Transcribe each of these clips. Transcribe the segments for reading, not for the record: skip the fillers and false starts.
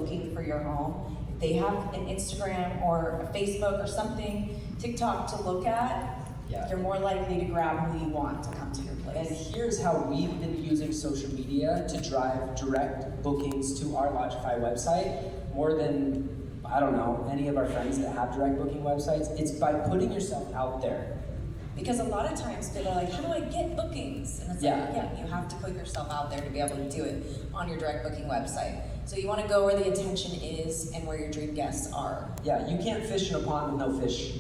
looking for your home, if they have an Instagram or a Facebook or something, TikTok to look at, you're more likely to grab who you want to come to your place. And here's how we've been using social media to drive direct bookings to our Lodgify website more than, I don't know, any of our friends that have direct booking websites. It's by putting yourself out there. Because a lot of times people are like, how do I get bookings? And it's like, you have to put yourself out there to be able to do it on your direct booking website. So you want to go where the attention is and where your dream guests are. Yeah, you can't fish in a pond with no fish.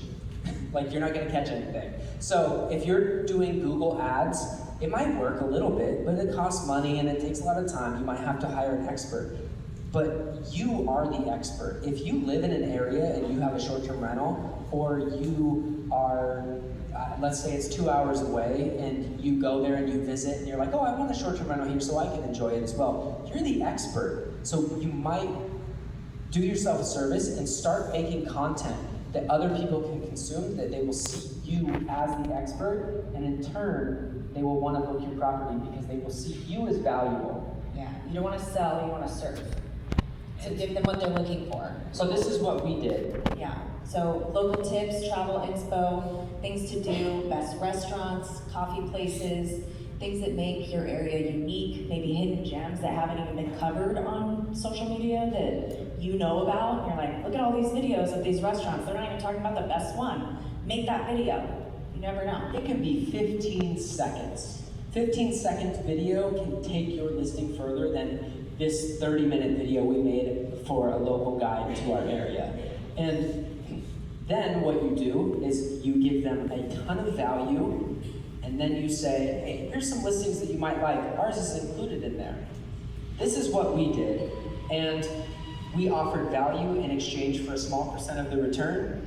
Like, you're not gonna catch anything. So if you're doing Google ads, it might work a little bit, but it costs money and it takes a lot of time. You might have to hire an expert. But you are the expert. If you live in an area and you have a short-term rental, or you are, let's say it's 2 hours away, and you go there and you visit, and you're like, oh, I want a short-term rental here so I can enjoy it as well. You're the expert. So you might do yourself a service and start making content that other people can consume, that they will see you as the expert, and in turn, they will want to book your property because they will see you as valuable. Yeah, you don't want to sell, you want to serve. So give them what they're looking for. So this is what we did. Yeah, so local tips, travel inspo, things to do, best restaurants, coffee places, things that make your area unique, maybe hidden gems that haven't even been covered on social media that you know about. And you're like, look at all these videos of these restaurants. They're not even talking about the best one. Make that video. You never know. It can be 15 seconds. 15-second video can take your listing further than this 30-minute video we made for a local guide to our area. And then what you do is you give them a ton of value, and then you say, hey, here's some listings that you might like. Ours is included in there. This is what we did, and we offered value in exchange for a small percent of the return.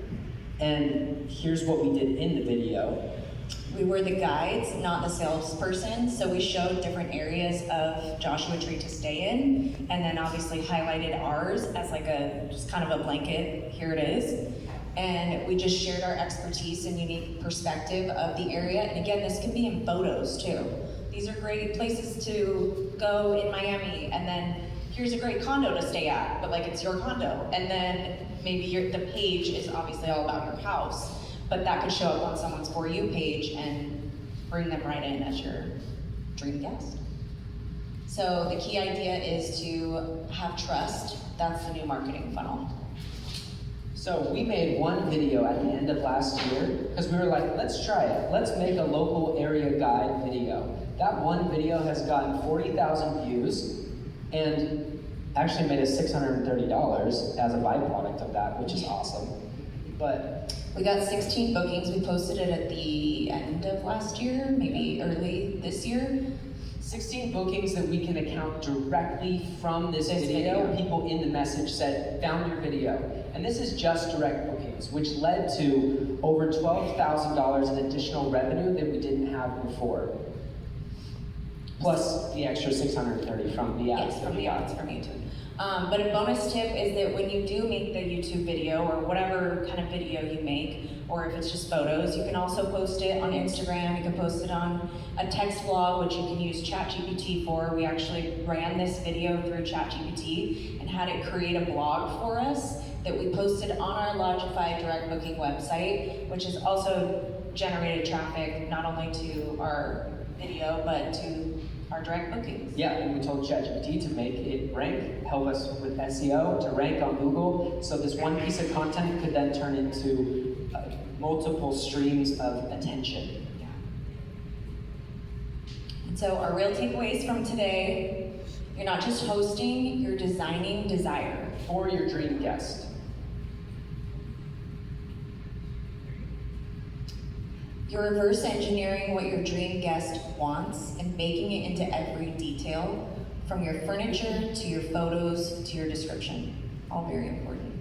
And here's what we did in the video. We were the guides, not the salesperson, so we showed different areas of Joshua Tree to stay in, and then obviously highlighted ours as like just kind of a blanket, here it is. And we just shared our expertise and unique perspective of the area. And again, this can be in photos too. These are great places to go in Miami, and then here's a great condo to stay at, but like it's your condo. And then maybe the page is obviously all about your house, but that could show up on someone's For You page and bring them right in as your dream guest. So the key idea is to have trust. That's the new marketing funnel. So we made one video at the end of last year because we were like, let's try it. Let's make a local area guide video. That one video has gotten 40,000 views and actually made us $630 as a byproduct of that, which is awesome. But we got 16 bookings. We posted it at the end of last year, maybe early this year. 16 bookings that we can account directly from this video. People in the message said, found your video. And this is just direct bookings, which led to over $12,000 in additional revenue that we didn't have before. Plus the extra 630 from the ads. Yes, from the ads from YouTube. But a bonus tip is that when you do make the YouTube video or whatever kind of video you make, or if it's just photos, you can also post it on Instagram. You can post it on a text blog, which you can use ChatGPT for. We actually ran this video through ChatGPT and had it create a blog for us that we posted on our Lodgify direct booking website, which has also generated traffic not only to our video, but to our direct bookings. Yeah, and we told ChatGPT to make it rank, help us with SEO, to rank on Google. So this one piece of content could then turn into multiple streams of attention. Yeah. And so our real takeaways from today, you're not just hosting, you're designing desire. For your dream guest. You're reverse engineering what your dream guest wants and baking it into every detail, from your furniture to your photos to your description. All very important.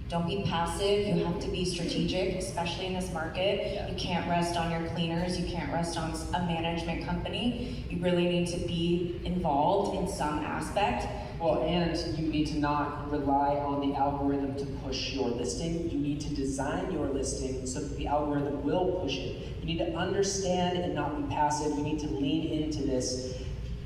Don't be passive, you have to be strategic, especially in this market. Yeah. You can't rest on your cleaners, you can't rest on a management company. You really need to be involved in some aspect. Well, and you need to not rely on the algorithm to push your listing. You need to design your listing so that the algorithm will push it. You need to understand and not be passive. You need to lean into this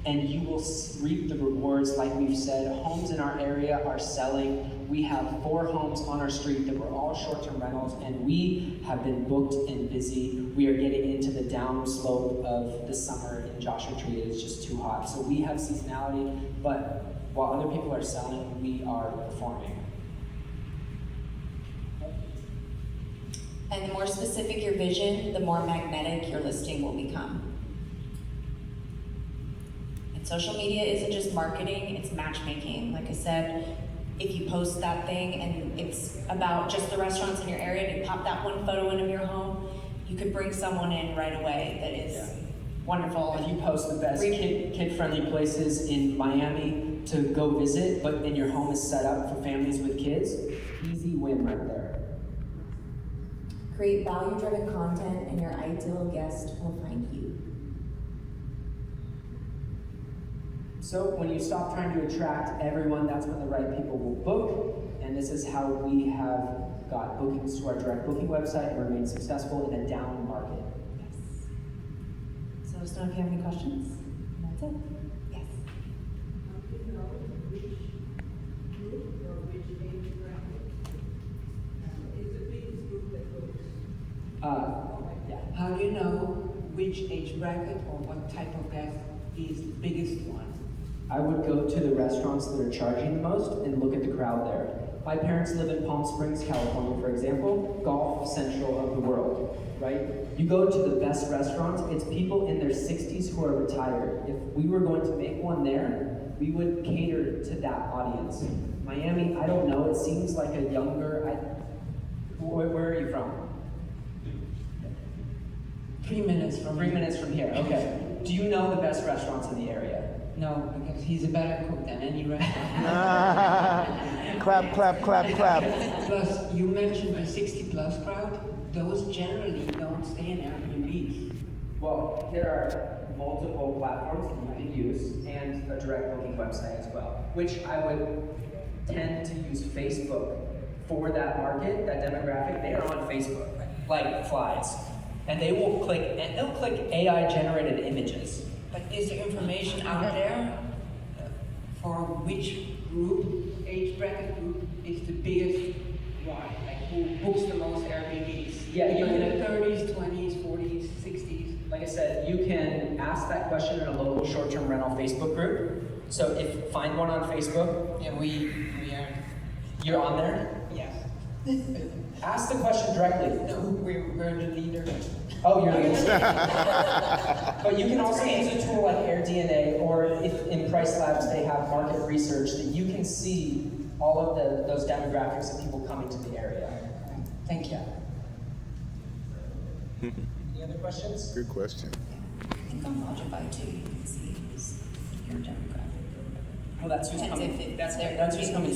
and you will reap the rewards. Like we've said, homes in our area are selling. We have 4 homes on our street that were all short-term rentals, and we have been booked and busy. We are getting into the down slope of the summer in Joshua Tree. It is just too hot. So we have seasonality, but while other people are selling, we are performing. And the more specific your vision, the more magnetic your listing will become. And social media isn't just marketing, it's matchmaking. Like I said, if you post that thing and it's about just the restaurants in your area and you pop that one photo in of your home, you could bring someone in right away that is wonderful. If you post the best kid-friendly places in Miami to go visit, but then your home is set up for families with kids, easy win right there. Create value-driven content and your ideal guest will find you. So when you stop trying to attract everyone, that's when the right people will book. And this is how we have got bookings to our direct booking website and remain successful in a down market. Yes. So let us know if you have any questions. And that's it. Yes. Do you know which group or which age bracket is the biggest group that books? Yeah. How do you know which age bracket or what type of guest is the biggest one? I would go to the restaurants that are charging the most and look at the crowd there. My parents live in Palm Springs, California, for example, golf central of the world, right? You go to the best restaurants, it's people in their 60s who are retired. If we were going to make one there, we would cater to that audience. Miami, I don't know, it seems like a younger, where are you from? 3 minutes from 3 minutes from here, okay. Do you know the best restaurants in the area? No, because he's a better cook than any restaurant. Clap, clap, clap, clap. Plus, you mentioned the 60-plus crowd. Those generally don't stay in Airbnbs. Well, there are multiple platforms that you can use and a direct booking website as well, which I would tend to use Facebook for that market, that demographic. They are on Facebook, like flies. And they will click, and they'll click AI generated images. But is there information out there for which group, age bracket group, is the biggest one? Like who books the most Airbnbs? Yeah, you in can- the 30s, 20s, 40s, 60s. Like I said, you can ask that question in a local short-term rental Facebook group. So if find one on Facebook, Yeah, we are. you're on there. Yes. Ask the question directly. No, we're the leader. Oh, you're But you can also use a tool like AirDNA, or if in Price Labs they have market research that you can see all of those demographics of people coming to the area. Thank you. Any other questions? Good question. I think on Lodgify too, you can see who's your demographic. Well, that's who's Depends coming. if That's they're- who's coming.